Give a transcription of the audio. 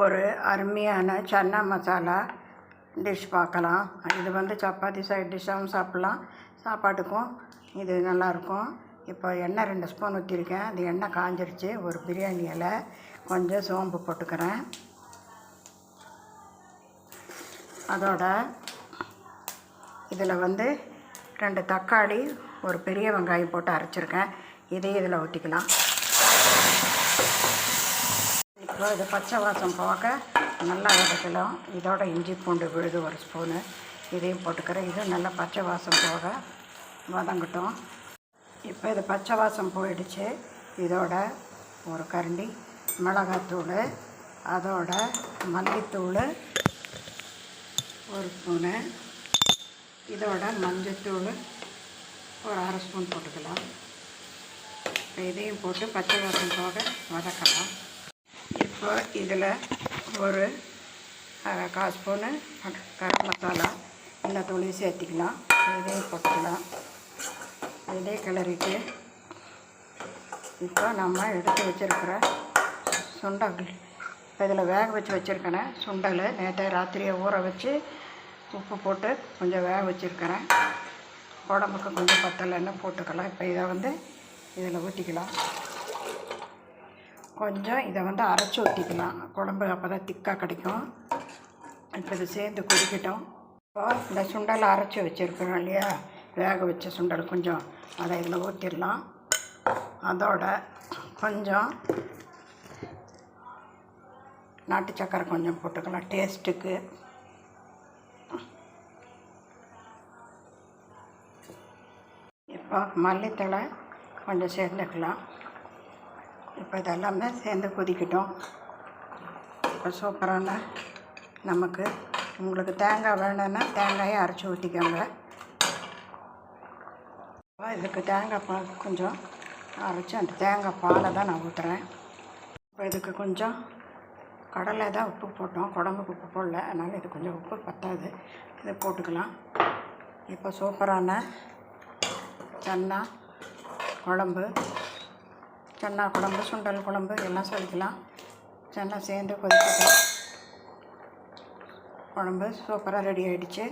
ஒரு அருமையான சன்னா மசாலா டிஷ் பார்க்கலாம். இது சப்பாத்தி சைட் டிஷ்ஷாகவும் சாப்பிட்லாம், சாப்பாட்டுக்கும் இது நல்லாயிருக்கும். இப்போ எண்ணெய் 2 ஸ்பூன் ஊற்றிருக்கேன். அது எண்ணெய் காஞ்சிருச்சு. ஒரு பிரியாணி இலை, கொஞ்சம் சோம்பு போட்டுக்கிறேன். அதோட இதில் 2 தக்காளி, ஒரு பெரிய வெங்காயம் போட்டு அரைச்சிருக்கேன். இதையும் இதில் ஊற்றிக்கலாம். இப்போ இது பச்சை வாசம் போக நல்லா வதக்கலாம். இதோட இஞ்சி பூண்டு விழுது 1 ஸ்பூனு, இதையும் போட்டுக்கிறேன். இது நல்லா பச்சை வாசம் போக வதங்கட்டும். இப்போ இது பச்சை வாசம் போயிடுச்சு. இதோட ஒரு கரண்டி மிளகாத்தூள், அதோட மல்லித்தூள் 1 ஸ்பூனு, இதோட மஞ்சத்தூள் ஒரு 1/2 ஸ்பூன் போட்டுக்கலாம். இப்போ இதையும் போட்டு பச்சை வாசம் போக வதக்கலாம். இப்போ இதில் ஒரு 1/4 ஸ்பூனு கரம் மசாலா எல்லா தூளையும் சேர்த்திக்கலாம். இதையும் போட்டுக்கலாம். இதே கிளறிட்டு இப்போ நம்ம எடுத்து வச்சுருக்கிற சுண்டல், இப்போ இதில் வேக வச்சு வச்சுருக்கிறேன். சுண்டல் நேற்று ராத்திரியை ஊற வச்சு உப்பு போட்டு கொஞ்சம் வேக வச்சுருக்கிறேன். உடம்புக்கு கொஞ்சம் பத்தலைன்னு போட்டுக்கலாம். இப்போ இதை இதில் ஊற்றிக்கலாம். கொஞ்சம் இதை அரைச்சி ஊற்றிக்கலாம். குழம்பு அப்போ தான் திக்காக கிடைக்கும். இப்போ இது சேர்ந்து கொதிக்கட்டும். இப்போ இந்த சுண்டலை அரைச்சி வச்சுருக்கிறோம் இல்லையா, வேக வச்ச சுண்டல் கொஞ்சம் அதை இதில் ஊற்றிடலாம். அதோட கொஞ்சம் நாட்டு சக்கரை கொஞ்சம் போட்டுக்கலாம் டேஸ்ட்டுக்கு. இப்போ மல்லித்தழை கொஞ்சம் சேர்ந்துக்கலாம். இப்போ இதெல்லாமே சேர்ந்து கொதிக்கட்டும். இப்போ சூப்பரான நமக்கு உங்களுக்கு தேங்காய் வேணும்னா தேங்காயை அரைச்சி ஊற்றிக்கோங்க. இதுக்கு தேங்காய் பால் கொஞ்சம் அரைச்சி அந்த தேங்காய் பாலை தான் நான் ஊற்றுறேன். இப்போ இதுக்கு கொஞ்சம் கடலை தான் உப்பு போட்டோம், குழம்புக்கு உப்பு போடல, அதனால் இது கொஞ்சம் உப்பு பத்தாது, இதை போட்டுக்கலாம். இப்போ சூப்பரான சன்னா குழம்பு, சுண்டல் குழம்பு எல்லாம் சொல்லிக்கலாம். சன்னா சேர்ந்து கொதிக்கட்டும். குழம்பு சூப்பராக ரெடி ஆகிடுச்சு.